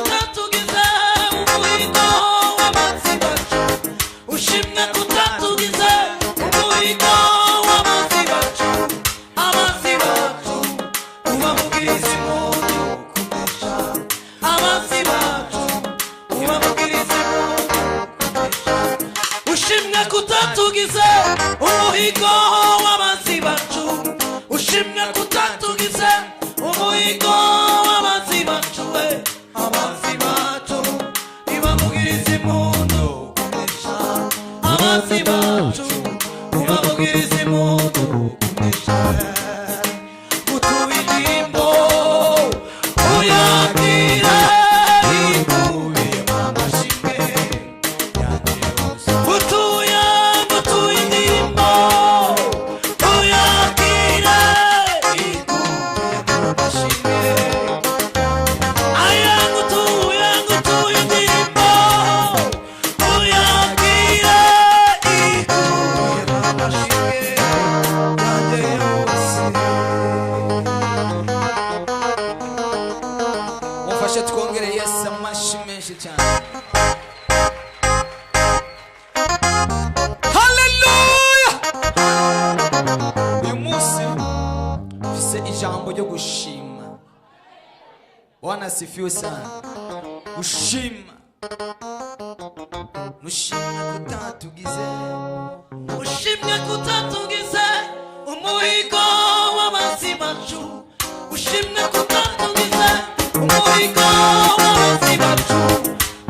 kutatugize umuhigo w'abanzi bacu, ushimwe kutatugize umuhigo w'abanzi bacu, abanzi bacu ubavugirize impundu kunesha, abanzi bacu ubavugirize impundu kunesha, ushimwe kutatugize umuhigo w'abanzi bacu, ushimwe kutatugize umuhigo w'abanzi bacu, abanzi bacu ibavugirize impundu kunesha, abanzi bacu ibavugirize impundu kunesha, utuye indirimbo uyakire ikubiyemo amashimwe yanjye yose, utuye indirimbo uyakire ikubiyemo amashimwe, aya ngutuye indirimbo uyakire ikubiyemo amashimwe yanjye yose. Mufashe twongere Yesu amashyi menshi cyane. Haleluya! Uyu munsi mfise ijambo ryo gushima. Bwana asifiwe sana. Gushima. Nushimye kutatugize, ushimye kutatugize umuhigo w'abanzi bacu, ushimye kutatugize umuhigo w'abanzi bacu,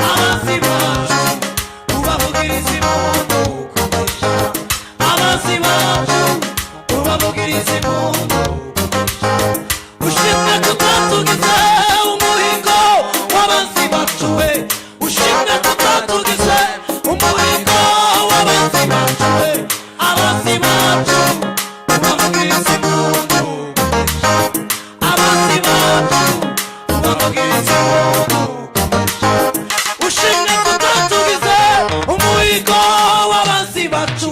abanzi bacu ubavugirize impundu kunesha, abanzi bacu ubavugirize impundu kunesha, ushimye kutatugize umuhigo w'abanzi bacu, ushimye kutatugize umuhigo w'abanzi bacu, abanzi bacu ubavugirize impundu kunesha, abanzi bacu ubavugirize impundu kunesha, ushimye kutatugize umuhigo w'abanzi bacu,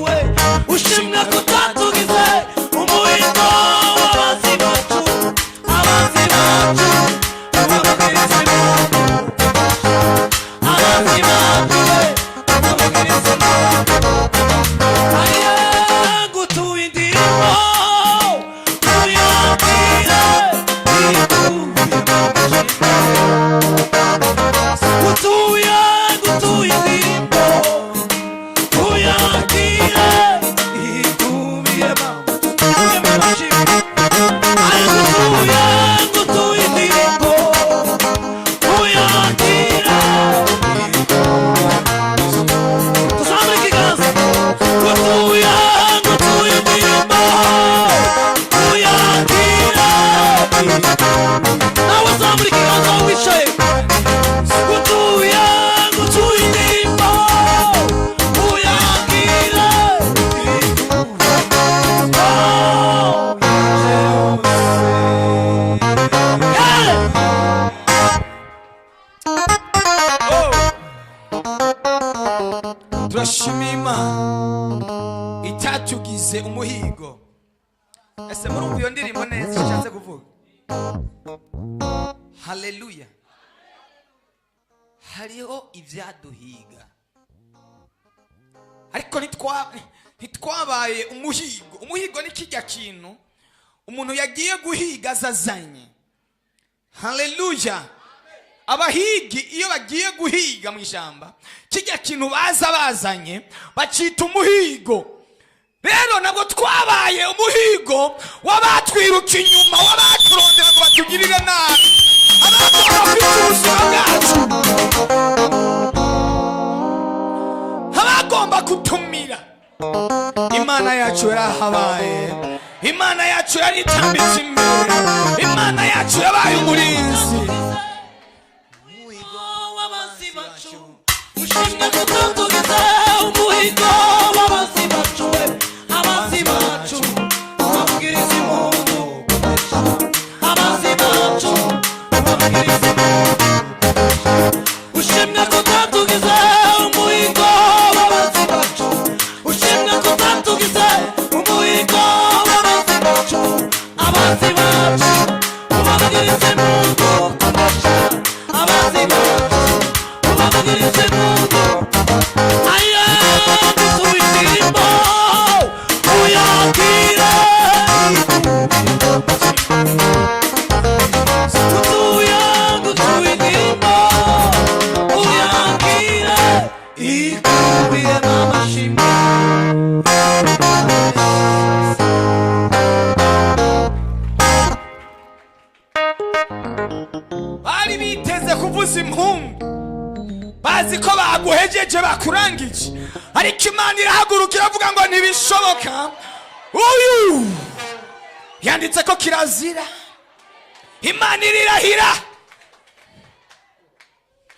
ushimye kutatugize umuhigo w'abanzi bacu, abanzi bacu ubavugirize impundu kunesha, abanzi bacu ubavugirize impundu kunesha, aya ngutuye indirimbo uyakire ikubiyemo amashimwe, ngutuye indirimbo uyakire ikubiyemo amashimwe, aya ngutuye indirimbo uyakire tuzamure ikiganza, ngutuye indirimbo uyakire, nawe zamura ikiganza aho wicaye, ngutuye indirimbo uyakire turashima Imana itatugize umuhigo. Ese murumva iyo ndirimbo neza icyo nshatse kuvuga? Haleluya! Hariho ibyaduhiga ariko ntitwabaye umuhigo. Umuhigo ni kijya kintu umuntu yagiye guhiga azazanye. Haleluya! Abahigi iyo bagiye guhiga mu ishyamba kijya kintu bazanye bacita umuhigo. Rero nabwo twabaye umuhigo wabatwiruka inyuma, wabaturondera ngo batugirire nabi, abakora bafite ubuzima bwacu, abagomba kutumira. Imana yacu yarahabaye, Imana yacu yaritambitse imbere, Imana yacu yabaye umurinzi. Ushimye kutatugize umuhigo w'abanzi bacu, abanzi bacu ubavugirize impundu kunesha, abanzi bacu ubavugirize impundu kunesha, ushimye kutatugize umuhigo w'abanzi bacu, ushimye kutatugize umuhigo w'abanzi bacu, abanzi bacu ubavugirize impundu kunesha, abanzi bacu bari biteze kuvuza impundu bazi ko baguhejeje bakurangije, ariko Imana irahaguruka iravuga ngo ntibishoboka. Uyu yanditse ko kirazira. Imana irirahira,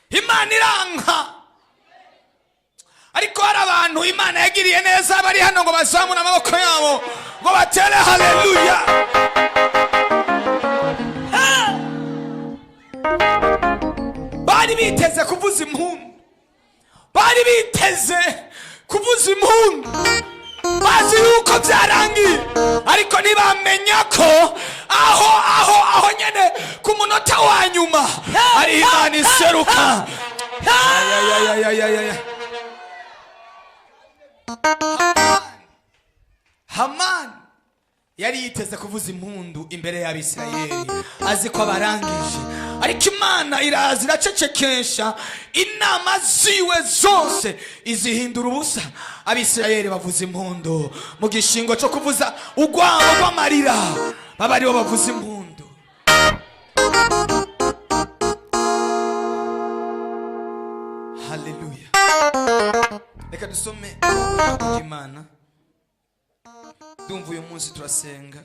Imana iranka. Ariko hari abantu Imana yagiriye neza bari hano ngo bazamure amaboko yabo ngo batere haleluya. Bari biteze kuvuza impundu, bari biteze kuvuza impundu, bazi yuko byarangiye, ariko ntibamenya ko aho nyene ku munota wa nyuma ari Imana iseruka. Hamani yari yiteze kuvuza impundu imbere y'Abisirayeli, azi ko abarangije, ariko Imana iraza iracecekesha inama ziwe zose izihindura ubusa. Abisirayeli bavuza impundu mu gishingo cyo kuvuza urwamo rw'amarira, baba aribo bavuza impundu. Haleluya. Reka dusome Imana. Ndumva uyu munsi turasenga.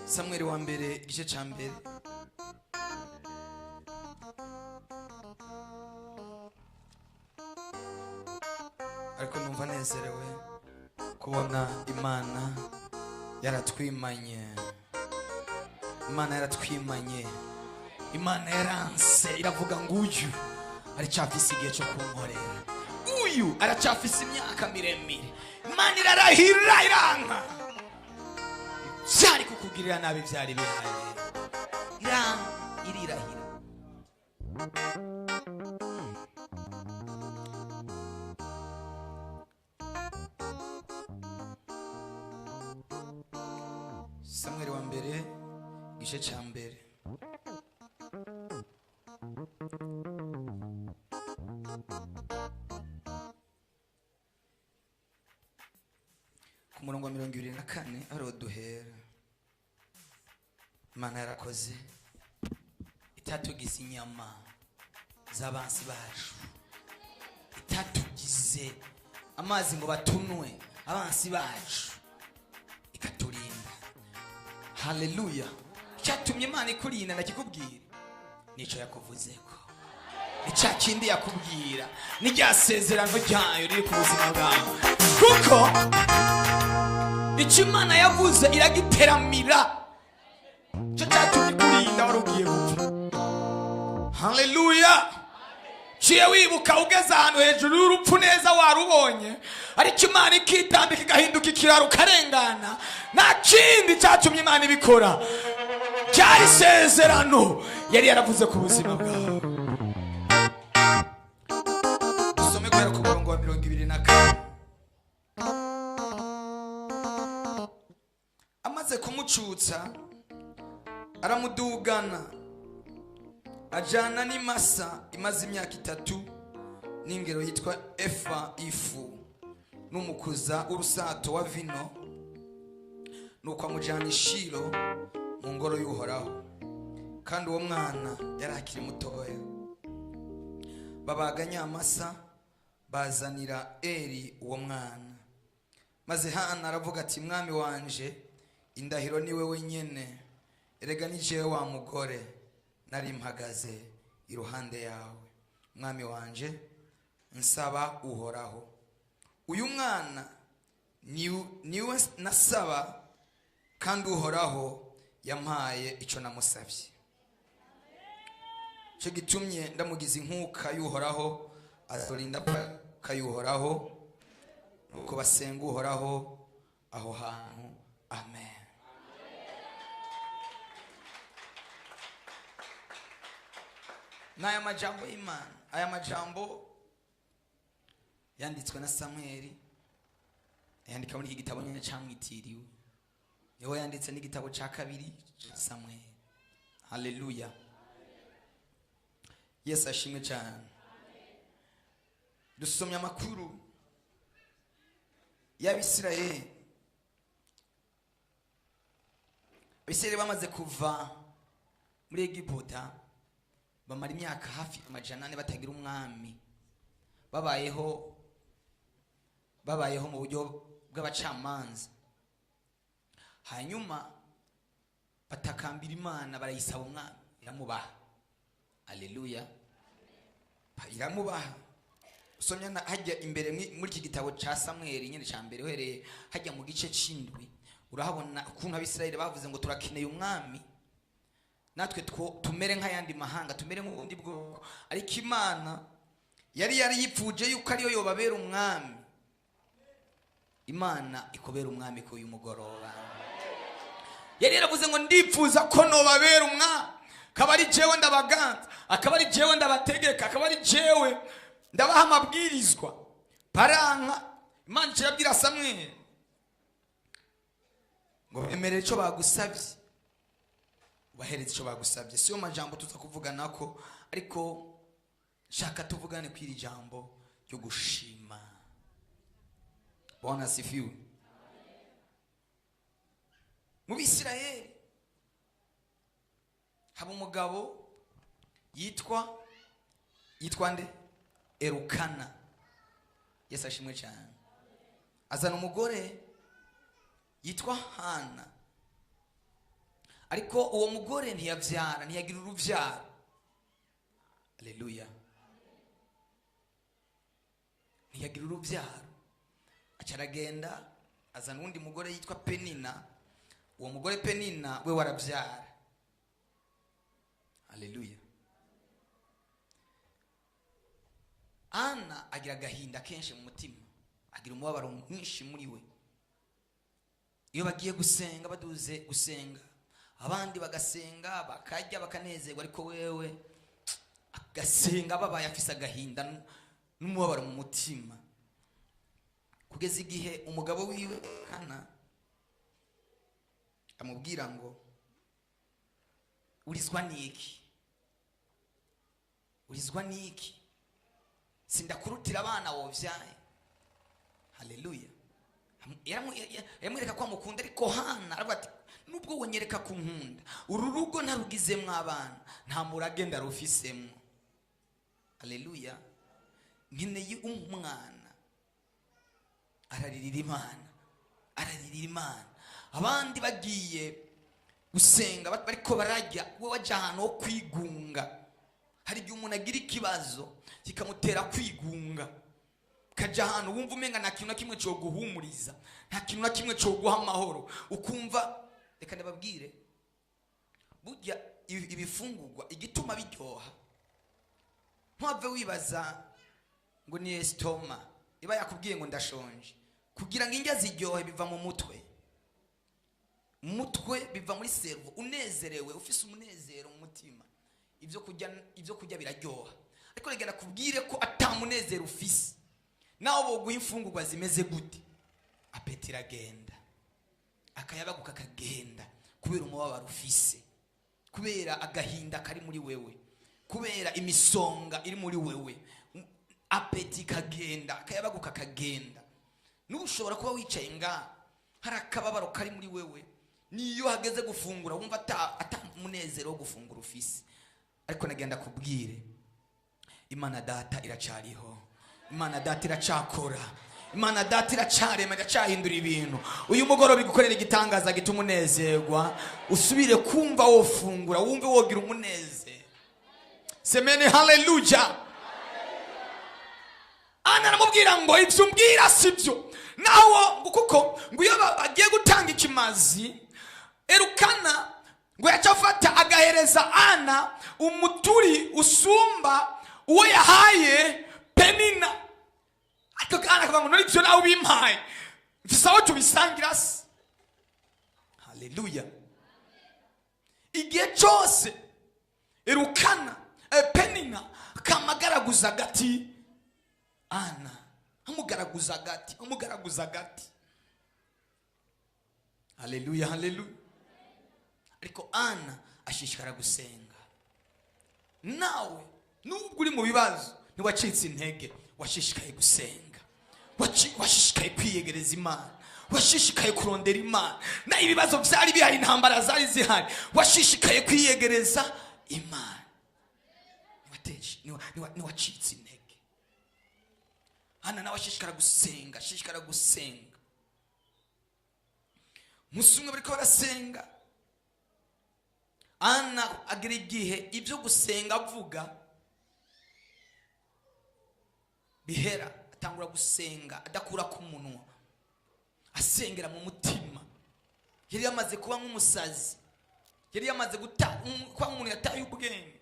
Samweli wa mbere igice cya mbere. Ariko numva nezerewe kubona Imana yaratwimanye. Imana yaratwimanye. Imana yaranse iravuga ngo uyu aracyafise igihe cyo kunkorera, uyu aracyafise imyaka miremire. Imana irarahira iranka. Byari kukugirira nabi, byari bihaye irirahira. Samweli wa mbere igice cya mbere. Ku murongo wa 24 ariho duhera. Imana yarakoze itatugize inyama z'abansi bacu, itatugize amazi ngo batunwe abansi bacu, ikaturinda. Haleluya. Cyatumye Imana ikurinda ndakikubwira, nico yakuvuzeko, icya kindi yakubwira, ni rya sezerano ryayo riri ku buzima bwawe, kuko icyo Imana yavuze iragiteramira. Cyo cyatumye kurinda warugiye gupfa. Haleluya. Ciye wibuka ugeze ahantu hejuru y'urupfu neza warubonye, ariko Imana ikitambika igahinduka ikiraro ukarengana. Nta kindi cyatumye Imana ibikora, cyari isezerano yari yaravuze ku buzima bwawe. Dusome guhera ku murongo wa 24. Amaze kumucutsa aramudugana, ajana n'imasa imaze imyaka 3 n'ingero yitwa efa ifu n'umukuza urusato wa vino, nuko amujana ishilo mu ngoro y'Uhoraho. Kandi uwo mwana yari akiri mutoya. Babaga nyamasa bazanira Eli uwo mwana, maze Hana aravuga ati, mwami wanje, indahiro niwe wenyene, erega ni jewe wa mugore nari mpagaze iruhande yawe. Mwami wanje, nsaba Uhoraho, uyu mwana niwe nasaba, kandi Uhoraho yampaye ico namusabye. Cyo gitumye ndamugize inkuka y'Uhoraho, azorinda kayuhoraho, nuko basenga Uhoraho aho hantu. Amen. n'aya majambo y'Imana. Aya majambo yanditswe na Samweli, yandika muri iki gitabo nyine cyamwitiriwe. Yewe yanditse n'igitabo cya kabiri Samweli. Haleluya. Yesu ashimwe cyane. Dusomye amakuru y'Abisirayeli. Abisirayeli bamaze kuva muri Egiputa, bamara imyaka hafi 400 batagira umwami, babayeho mu buryo bw'abacamanza. Hanyuma batakambira Imana, barayisaba umwami, iramubaha. Haleluya. Iramubaha. Usomye hajya imbere muri iki gitabo cya Samweli nyine cya mbere, uhereye hajya mu gice c'indwi, urahabona ukuntu Abisirayeli bavuze ngo turakeneye umwami, natwe tumere nk'ayandi mahanga, tumere nk'ubundi bwoko. Ariko Imana yari yipfuje yuko ariyo yobabera umwami. Imana ikobera umwami ko uyu mugoroba. Yari yaravuze ngo ndipfuza ko nobabera umwami, akaba ari jewe ndabaganza, akaba ari jewe ndabategeka, akaba ari jewe ndabaha amabwirizwa. Paranka Imana irabwira Samweli ngo emerere icyo bagusabye, ubahereze icyo bagusabye. Siyo majambo tuza kuvuga nako, ariko shaka tuvugane kw'iri jambo ryo gushima. Bwana asifiwe. Mu Bisirayeli haba umugabo yitwa nde? Elukana. Yesu ashimwe cyane. Azana umugore yitwa Hana, ariko uwo mugore ntiyabyara, ntiyagira urubyaro. Haleluya. Ntiyagira urubyaro. Acaragenda azana undi mugore yitwa Penina. Uwo mugore Penina we warabyara. Haleluya. Ana agira agahinda kenshi mu mutima, agira umubabaro mwinshi muri we. Iyo bagiye gusenga, baduze gusenga, abandi bagasenga bakajya bakanezerwa, ariko wewe agasenga babaye afise agahinda n'umubabaro mu mutima. Kugeza igihe umugabo wiwe Hana amubwira ngo urizwa niki? Urizwa niki? Sindakurutira abana wovyaye. Haleluya. Yamwereka ko amukunda, ariko Hana aravuga ati nubwo wonyereka kunkunda, uru rugo ntarugizemwo abana, nta murage ndarufisemo. Haleluya. Nkeneye umwana. Araririra Imana, araririra Imana. Abandi bagiye gusenga bariko barajya, we waje ahantu ho kwigunga. Hari igihe umuntu agira ikibazo kikamutera kwigunga, kaja ahantu wumva umenga nta kintu na kimwe cyo guhumuriza, nta kintu na kimwe cyo guha amahoro, ukumva. Reka ndababwire, burya ibifungurwa igituma biryoha, ntwave wibaza ngo ni estoma iba yakubwiye ngo ndashonje. Kugira ngo indya ziryohe biva mu mutwe. Mutwe biva muri servo. Unezerewe, ufise umunezero mu mutima, ibyo kurya biraryoha. Ariko reka nakubwire ko atamunezero ufise, naho boguha imfungurwa zimeze gute, apeti iragenda, akayabaguka kagenda, kubera umubabaro ufise, kubera agahinda kari muri wewe, kubera imisonga iri muri wewe. Apeti kagenda, akayabaguka kagenda. Nushobora kuba wicaye nga hari akababaro kari muri wewe, niyo hageze gufungura wumva atamunezero wo gufungura ufise. Ariko nagenda kubwire, Imana data iracariho, Imana data iracakora, Imana data iracarema, iracahindura ibintu. Uyu mugoroba bigukorera igitangaza gituma unezerwa, usubire kumva wofungura, wumve wogira umunezero. Semene haleluya. Ana aramubwira ngo ibyo umbwira sibyo, naho kuko ngo iyo bagiye gutanga ikimazi, Elukana ngo yacafata agahereza Ana umuturi usumba uwo yahaye Penina. Ariko Ana akavuga ngo none ibyo nawe bimpaye mfise aho tubisangira se. Haleluya. Igihe cyose Elukana Penina penina kamagaraguza agati ana amugaraguza agati. Haleluya, haleluya. Ariko ana ashishikara gusenga. Nawe nubwo uri mu bibazo ntiwacitse intege, washishikaye gusenga, washishikaye kwiyegereza Imana, washishikaye kurondera Imana. Na ibibazo byari bihari, intambara zari zihari, washishikaye kwiyegereza Imana. Niwacitse intege. Ana nawe ashishikara gusenga. Musumwe bariko barasenga. Ana agira igihe ibyo gusenga avuga bihera, atangura gusenga adakura ku munwa, asengera mu mutima. Yari yamaze kuba nk'umusazi, yari yamaze kuba umuntu yataye ubwenge.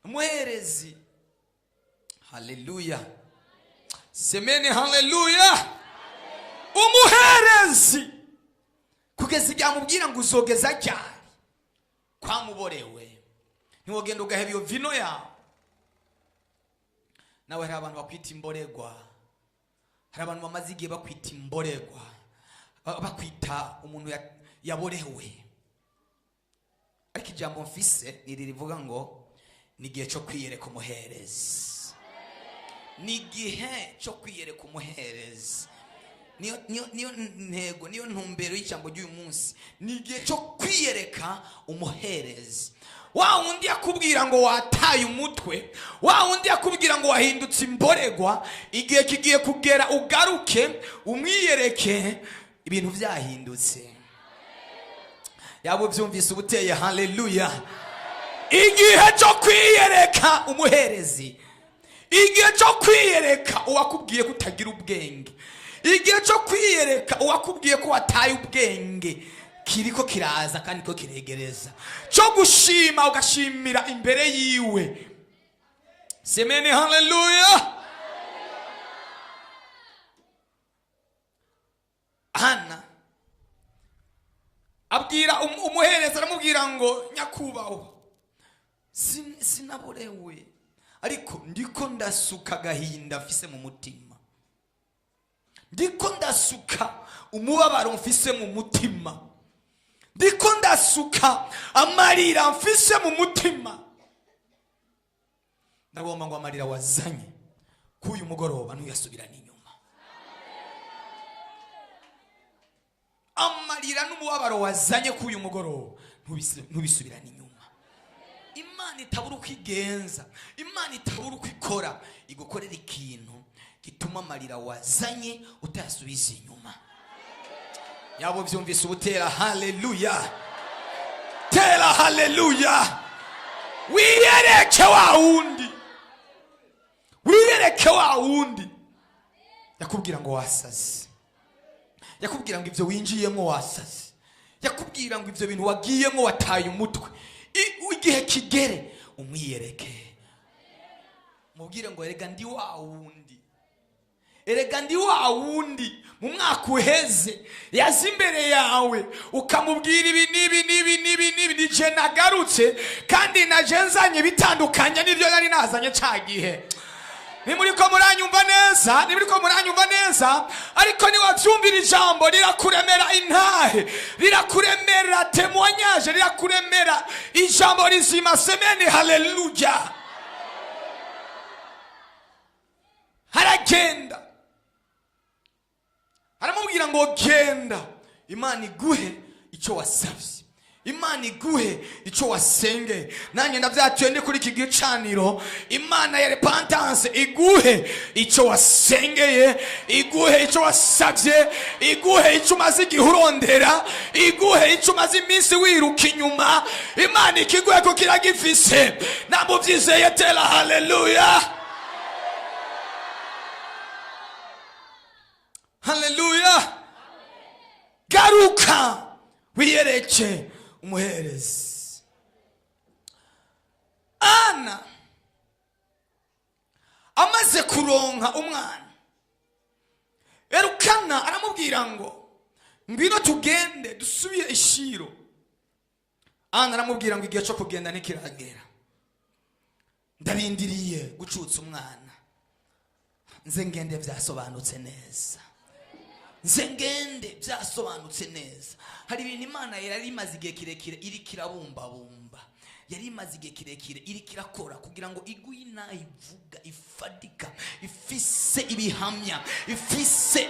Umuherezi, haleluya, semeni haleluya. Umuherezi kugeza igihe amubwira ngo uzogeza ryari, kwamuborewe. Ntiwogenda ugaheba iyo vino yawe. Nawe hari abantu bakwita imboregwa, hari abantu bamaze igihe bakwita imboregwa, bakwita umuntu yaborewe. Ariko ijambo mfise niri rivuga ngo ni igihe cyo kwiyereka umuherezi. Ni igihe cyo kwiyereka umuherezi. Niyo ntego, niyo ntumbero y'ijambo ry'uyu munsi. Ni igihe cyo kwiyereka umuherezi. Wa wundi yakubwira ngo wataye umutwe, wa wundi yakubwira ngo wahindutse imboregwa, igihe kigiye kugera ugaruke umwiyereke, ibintu byahindutse. Yabo byumvise ubuteye haleluya. Igihe cyo kwiyereka umuherezi, igihe cyo kwiyereka uwakubwiye kutagira ubwenge, igihe cyo kwiyereka uwakubwiye ko wataye ubwenge, kiriko kiraza kandi ko kiregereza. Cyo gushima ugashimira imbere yiwe. Semeni haleluya. Ana abwira umuhereza, aramubwira ngo nyakubahwa, sinaborewe, ariko ndiko ndasuka agahinda mfise mu mutima, ndiko ndasuka umubabaro mfise mu mutima, ndiko ndasuka amarira mfise mu mutima. Ndagomba ngo amarira wazanye k'uyu mugoroba ntuyasubirane inyuma. Amarira n'umubabaro wazanye k'uyu mugoroba ntubisubirane inyuma. Imana itabura uko igenza, Imana itabura uko ikora, igukorera ikintu gituma amarira wazanye utayasubiza inyuma. Yabo byumvise ubutera haleluya. Tera haleluya. Wiyereke wa wundi, wiyereke wa wundi yakubwira ngo wasaze, yakubwira ngo ibyo winjiyemo wasaze, yakubwira ngo ibyo bintu wagiyemo wataye umutwe. Igihe kigere umwiyereke, mubwire ngo erega ndi wa wundi, erega ndi wa wundi mu mwaka uheze yaza imbere yawe ukamubwira ibi nibi nije nagarutse kandi naje nzanye bitandukanye n'ibyo nari nazanye cya gihe. Nimuriko muranyumva neza, ariko niwavyumvira ijambo rirakuremera intahe, rirakuremera témoignage, rirakuremera ijambo rizima. Semeni haleluya. Haragenda aramubwira ngo genda, Imana iguhe icyo wasavye, Imana iguhe icyo wasenge. Nanjye ndavyatuye ndi kuri iki gicaniro, Imana ya repentance iguhe icyo wasengeye, iguhe icyo wasavye, iguhe icyo umaze igihe urondera, iguhe icyo umaze iminsi wiruka inyuma. Imana ikiguhe ko kiragifise. Ntabwo byizeye, tera haleluya. Haleluya. Garuka wiyereke umuherezi. Ana amaze kuronka umwana, Erukana aramubwira ngo ngwino tugende dusubire ishiro. Ana aramubwira ngo igihe cyo kugenda ntikiragera. ndarindiriye gucutsa umwana, nze ngende byasobanutse neza, nze ngende byasobanutse neza. Hari ibintu Imana yari imaze igihe kirekire iri kirabumbabumba, yari imaze igihe kirekire iri kirakora kugira ngo iguye ivuga ifadika, ifise ibihamya, ifise.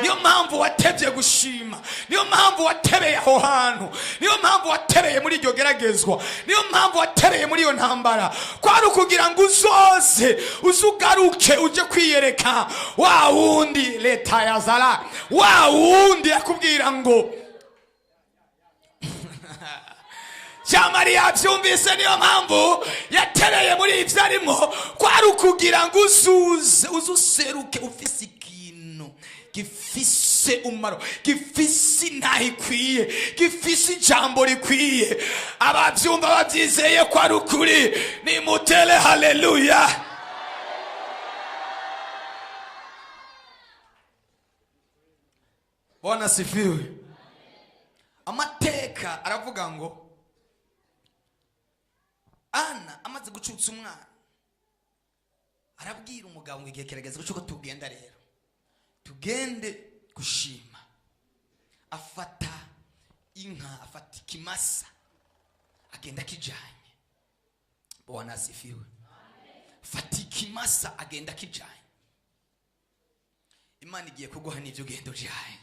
Niyo mpamvu watebye gushima, niyo mpamvu watebeye aho hantu, niyo mpamvu watebeye muri iryo geragezwa, niyo mpamvu watebeye muri iyo ntambara, kwari ukugira ngo uzugaruke uje kwiyereka wa wundi leta ya zara, wa wundi yakubwira ngo Mariya byumvise. Niyo mpamvu yatereye muri ibyo arimo, kwari ukugira ngo uzuseruke ufise ikintu gifise umumaro, gifise intahe ikwiye, gifise ijambo rikwiye. Ababyumva babyizeye ko ari ukuri nimutere haleluya. Bwana sifiwe. Amateka aravuga ngo Ana amaze gucutsa umwana, arabwira umugabo ngo igihe kirageze ko tugenda rero, tugende gushima. Afata inka, afata ikimasa, agenda kijanye. Bwana asifiwe. Afata ikimasa, agenda kijanye. Imana igiye kuguha n'ibyo ugenda ujanye,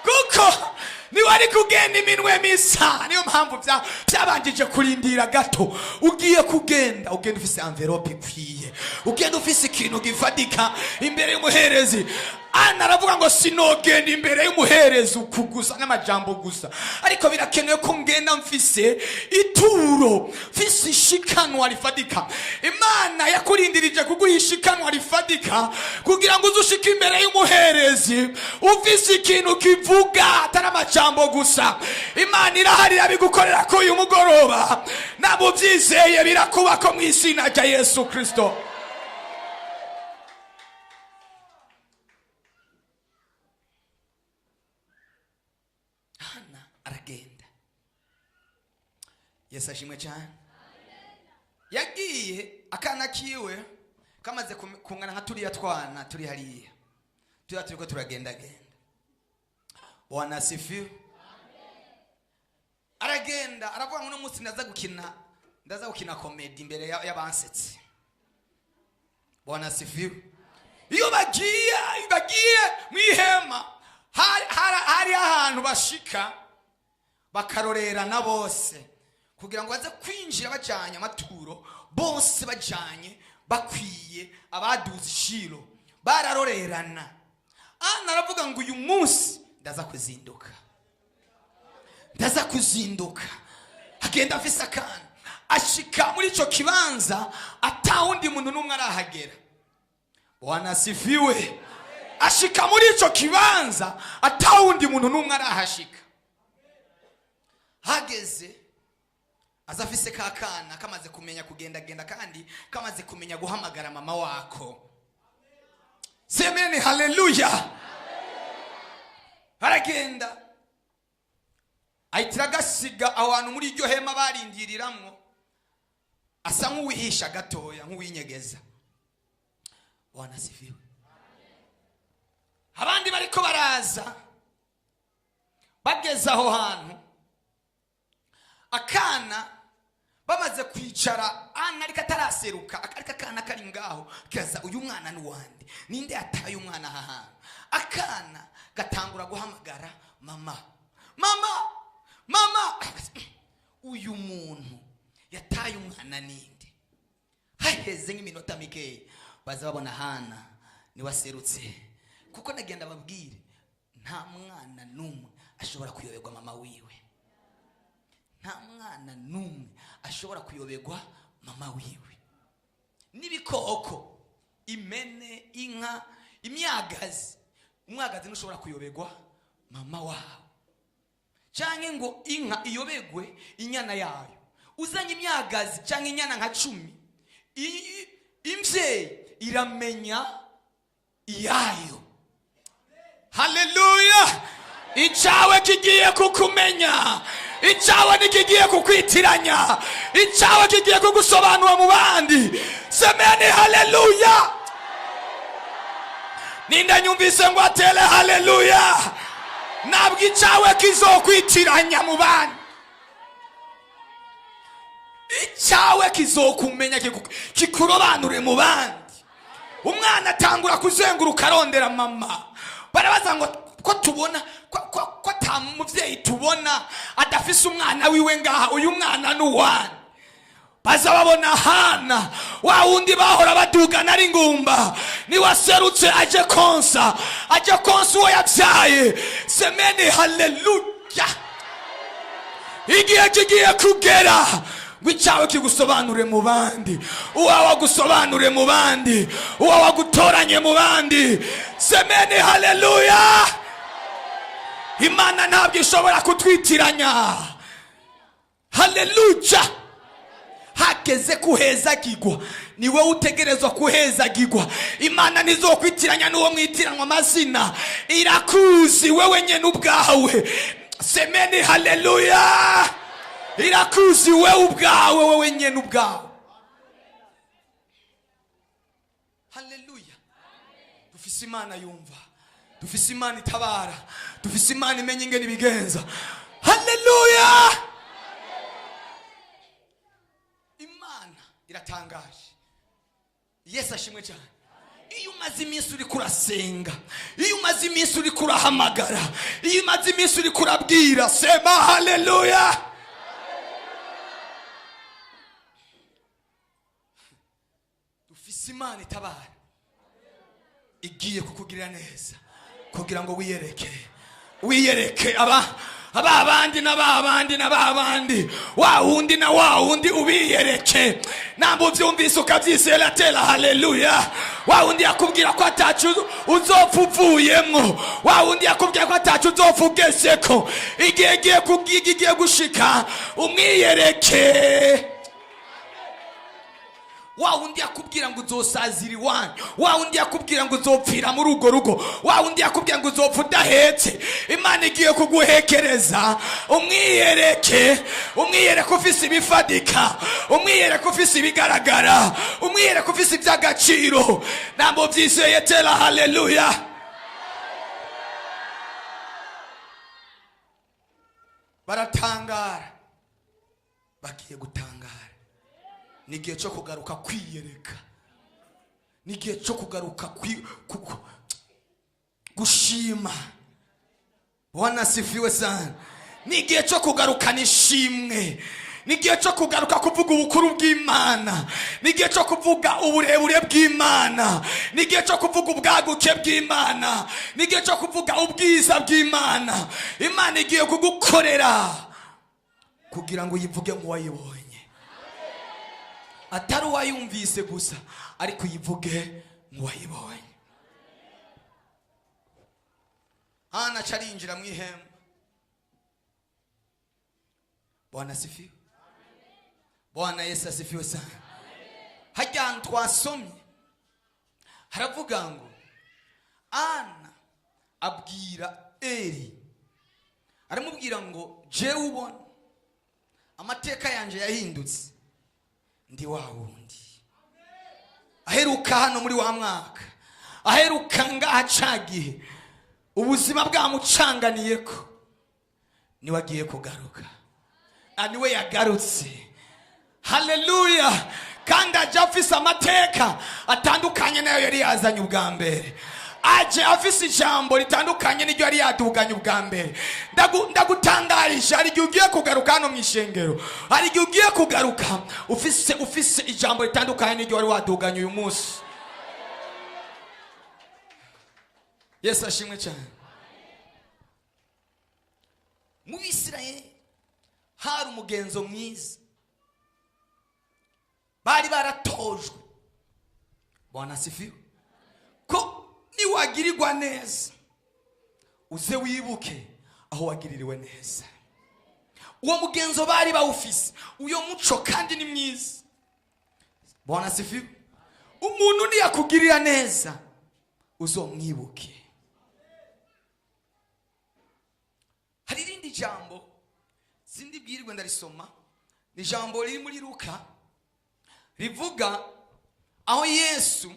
kuko niwe ari kugenda iminwe misa. Niyo mpamvu byabanjije kurindira gato. Ugiye kugenda, ugenda ufise envelope ikwiye, ugenda ufise ikintu gifadika imbere y'umuherezi. Ana aravuga ngo sinogenda imbere y'umuherezi ukugusa n'amajambo gusa, ariko birakenewe ko ngenda mfise ituro, mfise ishikanwa rifadika. Imana yakurindirije kuguha ishikanwa rifadika kugira ngo uzushike imbere y'umuherezi ufise ikintu kivuga, atari amajambo gusa. Imana irahari abigukorera ko uyu mugoroba, nabo byizeye birakuba ko mu izina rya Yesu Kristo. Aragenda. Yesu ashimwe cyane. Yagiye akana kiwe kamaze kungana nka turiya twana turi hariya, turiko turagenda genda. Bwana asifiwe. Aragenda aravuga ngo no munsi ndaza gukina comedy imbere y'abansetse. Bwana asifiwe. Iyo bagiye mwihema, hari ahantu bashika bakarorera na bose kugira ngo baze kwinjira bajanye amaturo, bose bajanye bakwiye abaduze ishiro, bararorerana. Ana aravuga ngo uyu munsi ndaza kuzinduka. Agenda afise akana, ashika muri ico kibanza atawundi muntu numwe arahagera. Bwana asifiwe. Ashika muri ico kibanza atawundi muntu numwe arahashika. Hageze azafise kakana kamaze kumenya kugenda kandi kamaze kumenya guhamagara mama wako. Semeni haleluya. Aragenda ahitira gasiga abantu muri iryo hema barindiriramwo, asa nk'uwihisha gatoya, nk'uwinyegeza. Bwana asifiwe. Abandi bariko baraza, bageza aho hantu, akana bamaze kwicara. Ana ariko ataraseruka, ariko akana kari ngaho kaza, uyu mwana ni wande, ninde yataye umwana aha hantu? Akana gatangura guhamagara mama. Uyu muntu yataye umwana ninde? Haheze nk'iminota mikeya baza babona Hana ni waserutse, kuko nagenda babwire nta mwana numwe ashobora kuyoberwa mama wiwe. Nta mwana numwe ashobora kuyoberwa mama wiwe. Nibikoko, imene, inka, imyagazi, umwagazi ntushobora kuyoberwa mama wawe. Canke ngo inka iyobegwe inyana yayo. Uzanye imyagazi canke inyana nka 10, imvyeyi iramenya iyayo. Haleluya. Icawe kigiye kukumenya. icyawe ntikigiye kukwitiranya, icyawe kigiye kugusobanura mu bandi. Semeni haleluya. Ninda nyumvise ngo atele haleluya. Ntabwo icyawe kizokwitiranya mu bandi, icyawe kizokumenya kikurobanure mu bandi. Umwana atangura kuzenguruka arondera mama, barabaza ngo ko tubona ko ta muvyeyi tubona adafise umwana wiwe ngaha, uyu mwana nuwani. Baza babona Hana, wa wundi bahora badugana ari ngumba, ni waserutse aje konsa uwo yabyaye. Semeni haleluya. Igihe kigiye kugera ngo icyawe kigusobanure mu bandi, uwawe agusobanure mu bandi, uwawe agutoranye mu bandi. Semeni haleluya. Imana ntabwo ishobora kutwitiranya. Haleluya. Hageze kuhezagirwa, ni wowe utegerezwa kuhezagirwa. Imana ntizokwitiranya n'uwo mwitiranwa amazina, irakuzi wewe nyene ubwawe. Semeni haleluya. Irakuzi wewe ubwawe, wewe nyene ubwawe. Haleluya. Dufise Imana yumva, dufise Imana itabara, dufise Imana imenya ingene ibigenza. Haleluya. Imana iratangaje. Yesu ashimwe cyane. Iyo umaze iminsi uri kurasenga, iyo umaze iminsi uri kurahamagara, iyo umaze iminsi uri kurabwira, sema haleluya. Dufise Imana itabara, igiye kukugirira neza kugira ngo wiyereke abandi n'abandi, wa wundi na wa wundi ubiyereke. Nambo vyumvise ukavyizera, tela haleluya. Wa wundi yakubwira ko atacu uzopfa uvuyemwo, wa wundi yakubwira ko atacu uzopfa ugezeko, igiye gushika umwiyereke. Wa wundi yakubwira ngo uzosazira iwanyu, wa wundi yakubwira ngo uzopfira muri urwo rugo, wa wundi yakubwira ngo uzopfa udahetse, Imana igiye kuguhekereza. Umwiyereke ufise ibifadika, umwiyereke ufise ibigaragara, umwiyereke ufise iby'agaciro. Nambo vyizeye, tela haleluya. Baratangara, bagiye gutangara. Nigihe cyo kugaruka kwiyereka, nigihe cyo kugaruka gushima. Bwana sifiwe sana. Nigihe cyo kugaruka nishimwe, nigihe cyo kugaruka kuvuga ubukuru bw'Imana, nigihe cyo kuvuga uburebure bw'Imana, nigihe cyo kuvuga ubwaguke bw'Imana, nigihe cyo kuvuga ubwiza bw'Imana. Imana igiye kugukorera kugira ngo uyivuge nk'uwayibonye, atari uwayumvise gusa, ariko uyivuge nk'uwayibonye. Hana carinjira mu ihema. Bwana asifiwe. Bwana Yesu asifiwe sana. Hajya twasomye haravuga ngo Ana abwira Eli, aramubwira ngo je ubona amateka yanje yahindutse, ndi wa wundi aheruka hano muri wa mwaka, aheruka ngaha cagihe ubuzima bwamucanganiyeko, niwe agiye kugaruka. Niwe yagarutse. Haleluya. Kandi aje afise amateka atandukanye nayo yari yazanye ubwa mbere, aje afise ijambo ritandukanye n'iryo yari yaduganye ubwa mbere. Ndagutangarije, hari igihe ugiye kugaruka hano mu ishengero, hari igihe ugiye kugaruka ufise ijambo ritandukanye n'iryo wari waduganye uyu munsi. Yesu ashimwe cyane. Mu Bisirayeli hari umugenzo mwiza, bari baratojwe. Bwana asifiwe. Ko niwagirirwa neza uze wibuke aho wagiririwe neza. Uwo mugenzo bari bawufise, uyo muco kandi ni mwiza. Bwana asifiwe. Umuntu niyakugirira neza uzomwibuke. Hari irindi jambo sindi bwirirwe ndarisoma. Ni ijambo riri muri Luka rivuga aho Yesu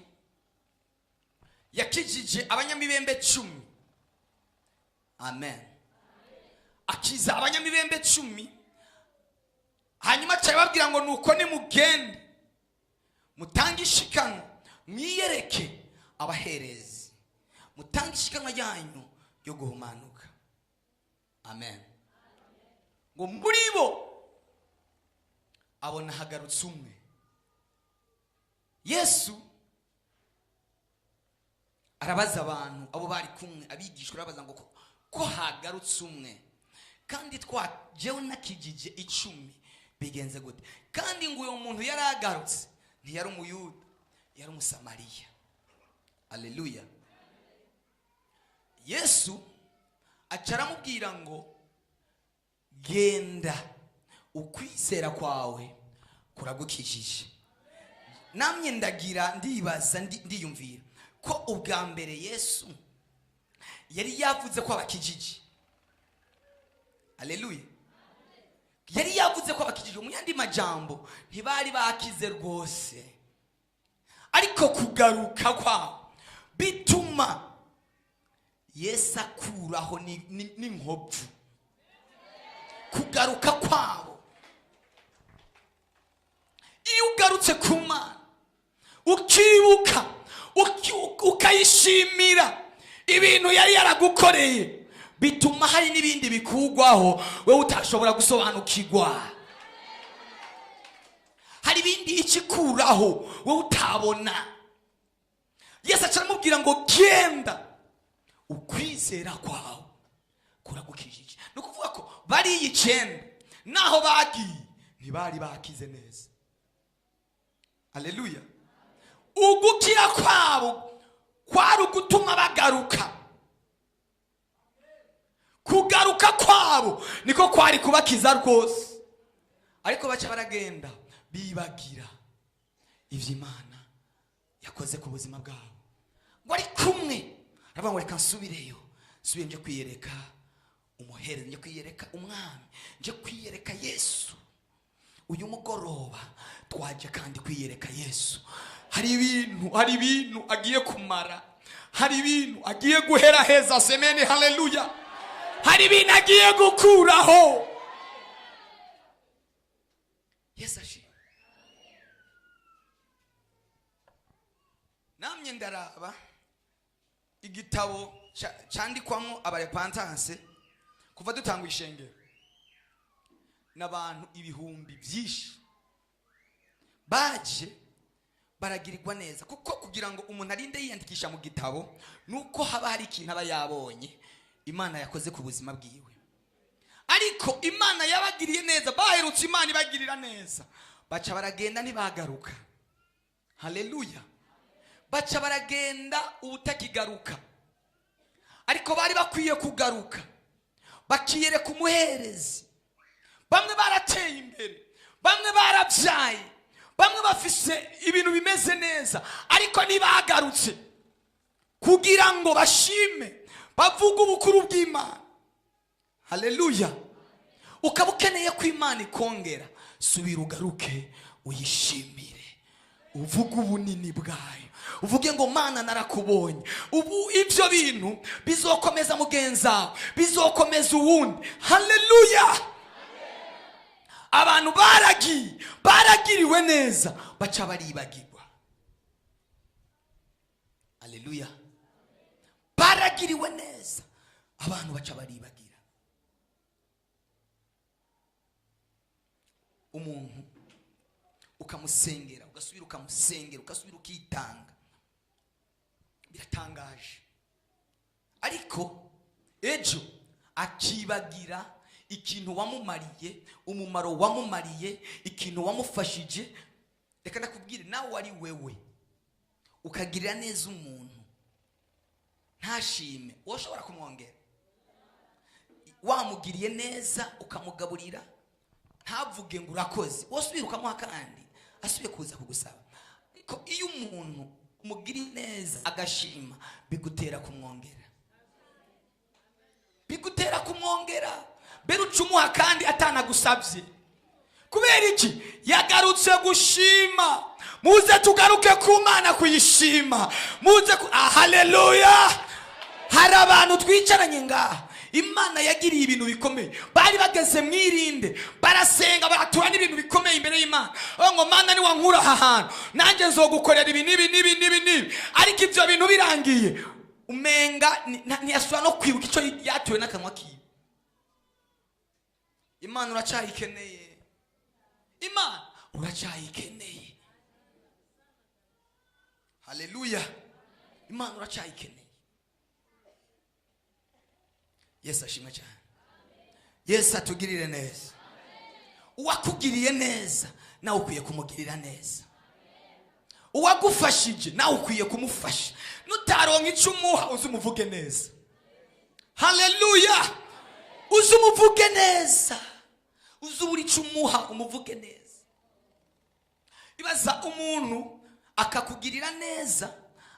yakijije abanyamibembe 10. Amen. Akiza abanyamibembe 10. Hanyuma cyababwira ngo nuko nimugende mutange ishikanwa mwiyereke abaherezi, mutange ishikanwa ryanyu ryo guhumanuka. Amen. Ngo muri bo abona hagarutse umwe. Yesu arabaza abantu abo bari kumwe, abigishwa arabaza ngo ko hagarutse umwe kandi jewe nakijije 10 bigenze gute? Kandi ngo uyo muntu yaragarutse ntiyari umuyuda, yari umusamariya. Haleluya. Yesu acaramubwira ngo genda, ukwizera kwawe kuragukijije. Namye ndagira ndibaza ndiyumvira ko ubwa mbere Yesu yari yavuze ko abakijije. Haleluya. Yari yavuze ko abakijije, mu yandi majambo ntibari bakize rwose, ariko kugaruka kwabo bituma Yesu akuraho n'inkovu. Kugaruka kwabo, iyo ugarutse ku Mana ukibuka ukayishimira ibintu yari yaragukoreye, bituma hari n'ibindi bikugwaho wewe utashobora gusobanukirwa. Hari ibindi ikikuraho wewe utabona. Yesu acaramubwira ngo genda, ukwizera kwawe kuragukijije. No kuvuga ko bari 9 naho bagiye ntibari bakize neza. Haleluya. Ugukira kwabo kwari ugutuma bagaruka. Kugaruka kwabo niko kwari kubakiza rwose, ariko baca baragenda bibagira ivy'Imana yakoze ku buzima bwabo. Ngo ari kumwe aravuga ngo reka nsubireyo, subiye nje kwiyereka umuherezi, nje kwiyereka umwami, nje kwiyereka Yesu. Uyu mugoroba twaje kandi kwiyereka Yesu. Hari ibintu agiye kumara, hari ibintu agiye guhera heza. Semeni haleluya. Hari ibintu agiye gukuraho. Yesu ashi. Namye ndaraba igitabo cyandikwamo abarepantanse kuva dutanga ishengero, n'abantu ibihumbi byinshi baje baragirirwa neza. Kuko kugira ngo umuntu arinde yiyandikisha mu gitabo nuko haba hari ikintu aba yabonye Imana yakoze ku buzima bwiwe. Ariko Imana yabagiriye neza, baherutse Imana ibagirira neza, baca baragenda ntibagaruka. Haleluya. Baca baragenda ubutakigaruka, ariko bari bakwiye kugaruka bakiyereka umuherezi. Bamwe barateye imbere, bamwe barabyaye, bamwe bafise ibintu bimeze neza, ariko ntibagarutse kugira ngo bashime bavuga ubukuru bw'Imana. Haleluya. Ukaba ukeneye ko Imana ikongera, subira ugaruke uyishimire, uvuga ubunini bwayo, uvuge ngo Mana narakubonye. Ubu ibyo bintu bizokomeza mugenza, bizokomeza uwundi. Haleluya. Abantu baragiriwe neza baca baribagirwa. Haleluya. Baragiriwe neza abantu baca baribagira. Umuntu ukamusengera, ugasubira ukamusengera, ugasubira ukitanga, biratangaje. Ariko ejo akibagira ikintu wamumariye, umumaro wamumariye, ikintu wamufashije. Reka nakubwire, nawe wari wewe ukagirira neza umuntu ntashime, woshobora kumwongera. Wamugiriye neza ukamugaburira, ntavuge ngo urakoze, wosubira ukamuha kandi asubiye kuza kugusaba. Ariko iyo umuntu umugiri neza agashima, bigutera kumwongera, bigutera kumwongera, mbere ucumuha kandi atanagusabye. Kubera iki? Yagarutse gushima. Muze tugaruke ku Mana kuyishima. Muze haleluya. Hari abantu twicaranye ngaha, Imana yagiriye ibintu bikomeye, bari bageze mwirinde, barasenga baratura n'ibintu bikomeye imbere y'Imana. Ngo Mana ni wankura aha hantu, nanjye nzogukorera ibi nibi. Ariko ibyo bintu birangiye, umenga ntiyasubira no kwibuka icyo yatuwe n'akanwa kiwe. Imana uracyayikeneye. Imana uracyayikeneye. Haleluya. Imana uracyayikeneye. Yesu ashimwe cyane. Yesu atugirire neza. Uwakugiriye neza nawe ukwiye kumugirira neza. Uwagufashije nawe ukwiye kumufasha. Nutaronka icumuha uzumuvuge neza. Haleluya. Uzumuvuge neza. Uzubura icumuha umuvuge neza. Ibaza umuntu akakugirira neza,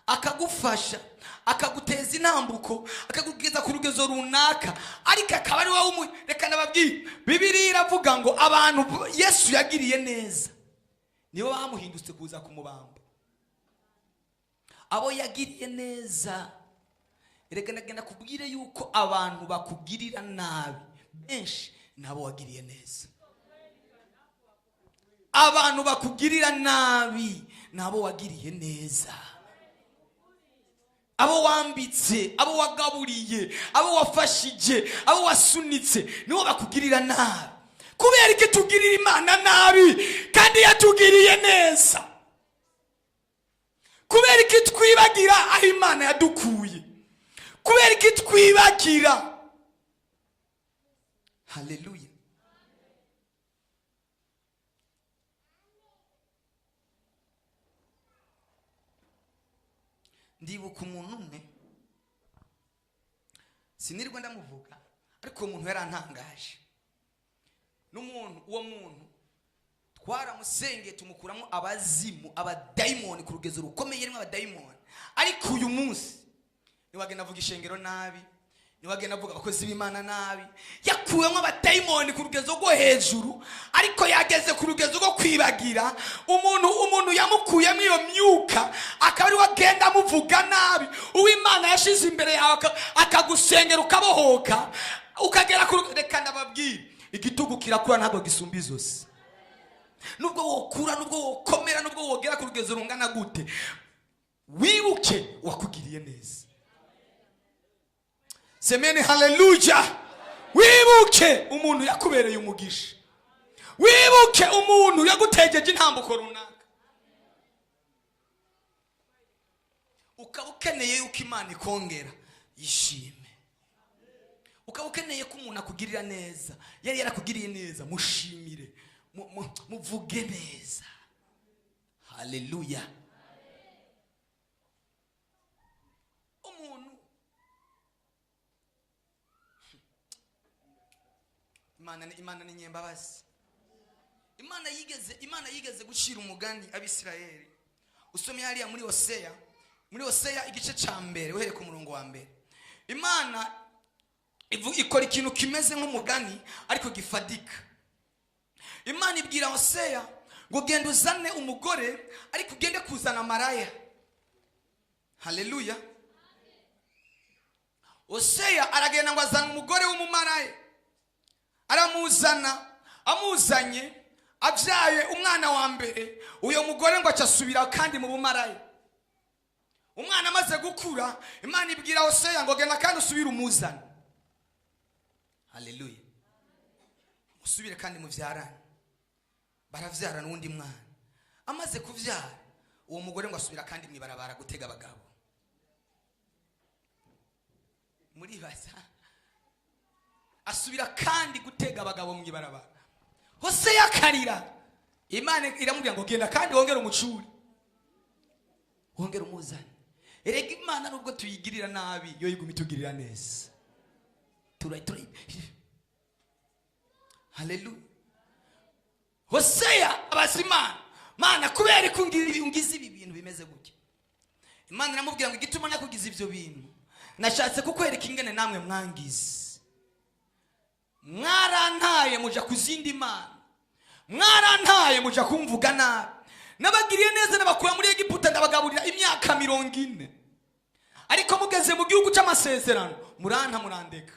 akagufasha, akaguteza intambuko, akakugeza ku rugezo runaka, ariko akaba ari wowe reka nababwiye, Bibiliya iravuga ngo abantu Yesu yagiriye neza nibo bamuhindutse kuza kumubamba. Abo yagiriye neza, reka nagenda kubwire yuko abantu bakugirira nabi benshi nabo wagiriye neza. Abantu bakugirira nabi nabo wagiriye neza. Abo wambitse, abo wagaburiye, abo wafashije, abo wasunitse nibo bakugirira nabi. Kubera iki tugirira Imana nabi kandi yatugiriye neza? Kubera iki twibagira aho Imana yadukuye? Kubera iki twibagira? Haleluya. Ndibuka umuntu umwe, sinirwa ndamuvuga, ariko uwo muntu yarantangaje. Uwo muntu twaramusengeye tumukuramo abazimu, abadayimoni ku rugezo rukomeye, rimwe abadayimoni. Ariko uyu munsi niwagenda avuga ishengero nabi, niwagenda avuga abakozi b'Imana nabi, yakuwemo abadayimoni ku rugezo rwo hejuru, ariko yageze ku rugezo rwo kwibagira umuntu yamukuyemo iyo myuka, akaba ari wagenda amuvuga nabi. Uw'Imana yashize imbere yawe akagusengera ukabohoka, ukagera ku reka ndababwira, igitugu kirakura ntabwo gisumba izosi. Nubwo wokura, nubwo wokomera, nubwo wogera ku rugezo rungana gute, wibuke wakugiriye neza. Semeni haleluya. Wibuke umuntu yakubereye umugisha. Wibuke umuntu yagutegeje intambuko runaka. Ukaba ukeneye yuko Imana ikongera, yishime. Ukaba ukeneye ko umuntu akugirira neza, yari yarakugiriye neza, mushimire, muvuge neza. Haleluya. Imana ni nyembabazi. Imana yigeze gucira umugani Abisirayeli. Usomye hariya muri Hoseya igice ca mbere uhereye ku murongo wa mbere. Imana ikora ikintu kimeze nk'umugani ariko gifadika. Imana ibwira Hoseya ngo genda uzane umugore, ariko ugende kuzana maraya. Haleluya. Hoseya aragenda ngo azana umugore w'umumaraya, aramuzana. Amuzanye abyaye umwana wa mbere, uyo mugore ngo acasubira kandi mu bumaraya. Umwana amaze gukura, Imana ibwira Hoseya ngo genda kandi usubire umuzana. Haleluya. Usubire kandi muvyarane. Baravyarana undi mwana. Amaze kuvyara, uwo mugore ngo asubira kandi mwibarabara gutega abagabo. Muri basa asubira kandi gutega abagabo mwibarabara. Hoseya akarira. Imana iramubwira ngo genda kandi wongere umucuri, wongere umuzane. Erega Imana nubwo tuyigirira nabi, yo yiguma itugirira neza. Haleluya. Hoseya abazima, Mana kubera kungiza ibi bintu bimeze gutya. Imana iramubwira ngo igituma nakugize ibyo bintu, nashatse kukwereka ingene namwe mwangize. mwarantaye muja kuzindi mana, mwarantaye muja kumvuga nabi, nabagiriye neza nabakura muri Egiputa ndabagaburira imyaka 40, ariko mugeze mu gihugu cy'amasezerano muranta murandeka,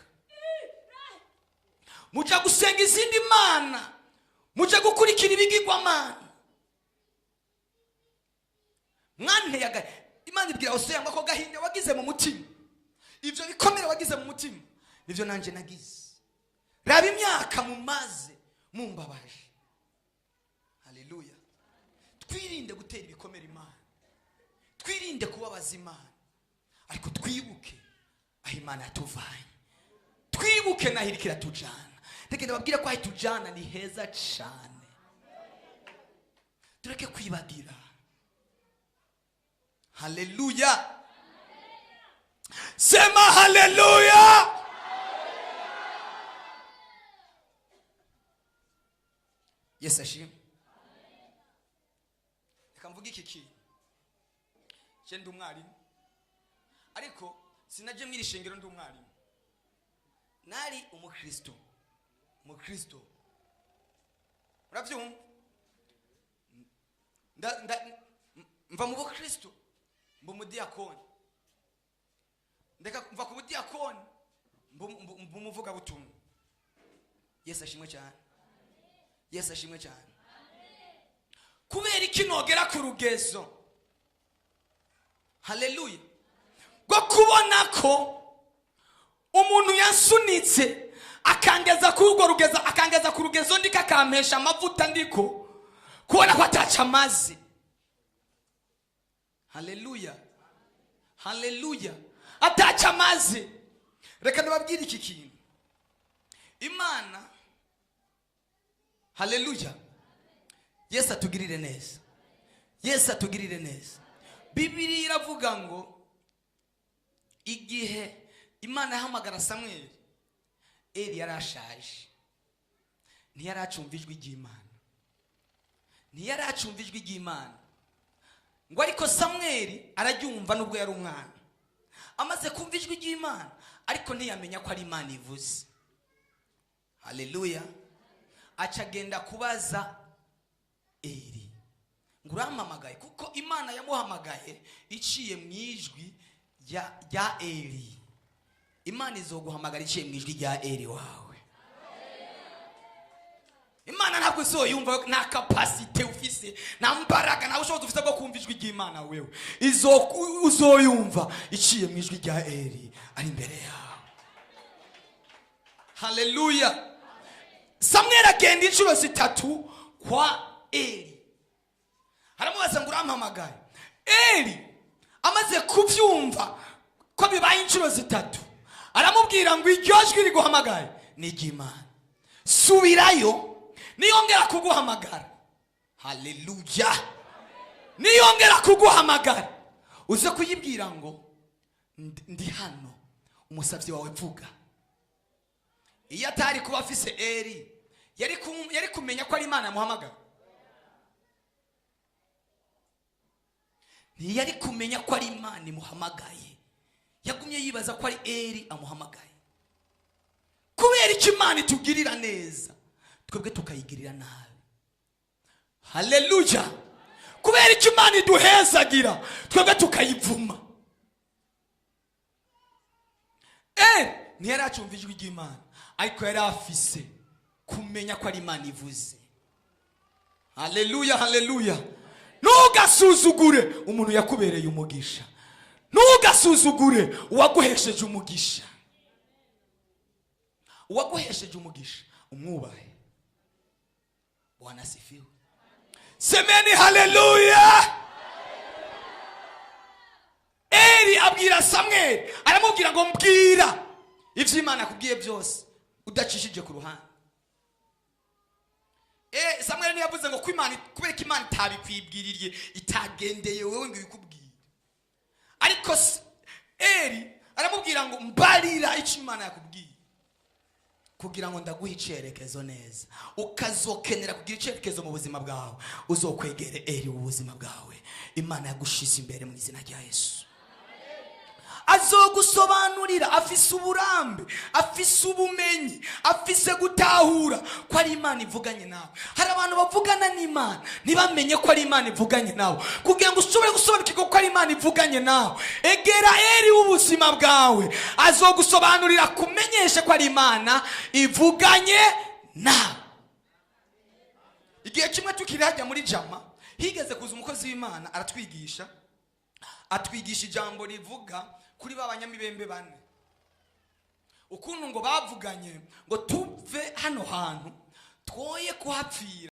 muja gusenga izindi mana, muja gukurikira ibigirwamana. Mwanteyaga Imana ibwira Hosea ngo ako gahinda wagize mu mutima, ivyo bikomere wagize mu mutima nivyo nanje nagize. Raba imyaka mumaze mumbabaje. Haleluya. Twirinde gutera ibikomere Imana, twirinde kubabaza Imana, ariko twibuke aho Imana yatuvanye, twibuke naho irikira tujana. Ndeke ndababwira ko aho tujana ni heza cyane, tureke kwibagira. Haleluya. Sema haleluya. Yes ashim. Reka mvuge iki kintu. Je ndi umwarimu, ariko sinaje mwiri shengero ndi umwarimu, nari umukristo. Mukristo uravyumva, mva mu bukristo mba umudiakoni, ndeka mva ku budiakoni mba umuvuga butumwa. Yesu ashimwe cyane, Yesu ashimwe cyane. Kubera iki nogera ku rugezo, haleluya, bwo kubona ko umuntu yasunitse akangeza ku rugo rugeza, akangeza ku rugezo ndika akampesha amavuta ndiko kubona ko ataca amazi. Haleluya, haleluya, ataca amazi. Reka ndababwira iki kintu, Imana, haleluya, Yesu atugirire neza, Yesu atugirire neza. Bibiliya iravuga ngo igihe Imana yahamagara Samweli, Eli yarashaje, ntiyaracumva ijwi ry'Imana, ntiyaracumva ijwi ry'Imana. Ngo ariko Samweli araryumva nubwo yari umwana, amaze kumva ijwi ry'Imana ariko ntiyamenya ko ari Imana ivuze. Haleluya. Acagenda kubaza Eli ngo urampamagaye, kuko Imana yamuhamagaye iciye mu ijwi rya Eli. Imana izoguhamagara iciye mu ijwi rya Eli wawe. Imana ntabwo izoyumva, nta capacity ufise, nta mbaraga, nta bushobozi ufise bwo kumva ijwi ry'Imana wewe. Uzoyumva iciye mu ijwi rya Eli ari imbere yawe. Haleluya. Samweli agenda inshuro 3 kwa Eli, haramubaza ngo urampamagaye. Eli amaze kubyumva ko bibaye inshuro 3, aramubwira ngo iryo jwi riguhamagaye ni iry'Imana, subirayo niyongera kuguhamagara. Haleluya. Niyongera kuguhamagara uze kuyibwira ngo ndi hano, umusavyi wawe vuga. Iyo atari kuba afise Eli, yari kumenya ko ari Imana yamuhamagara? Ntiyari kumenya ko ari Imana imuhamagaye, yagumye yibaza ko ari Eli amuhamagaye. Kubera iki Imana itugirira neza twebwe tukayigirira nabi? Haleluya. Kubera iki Imana iduhezagira twebwe tukayivuma? Ntiyaracumva ijwi ry'Imana, ariko yari afise kumenya ko ari Imana ivuze. Haleluya, haleluya. Ntugasuzugure umuntu yakubereye umugisha, ntugasuzugure uwaguhesheje umugisha. Uwaguhesheje umugisha umwubahe. Bwana asifiwe. Semeni haleluya. Eli abwira Samweli, aramubwira ngo mbwira ivyo Imana akubwiye byose udacishije ku ruhande. Samweli yavuze ngo kubera ko Imana itabikwibwiririye, itagendeye wewe ngo ikubwire. Ariko Eli aramubwira ngo mbarira icyo Imana yakubwiye, kugira ngo ndaguhe icerekezo neza, ukazokenera kugira icerekezo mu buzima bwawe, uzokwegere Eli mu buzima bwawe. Imana yagushize imbere mu izina rya Yesu. azogusobanurira, afise uburambe, afise ubumenyi, afise gutahura ko ari Imana ivuganye nawe. Hari abantu bavugana n'Imana ntibamenye ko ari Imana ivuganye nawe. Kugira ngo ushobore gusobanukirwa ko ari Imana ivuganye nawe, egera Eli w'ubuzima bwawe, azogusobanurira, kumenyesha ko ari Imana ivuganye nawe. Igihe kimwe tukiri hajya muri jama, higeze kuza umukozi w'Imana aratwigisha, atwigisha ijambo rivuga kuri ba banyamibembe bane, ukuntu ngo bavuganye ngo tuve hano hantu twoye kuhapfira.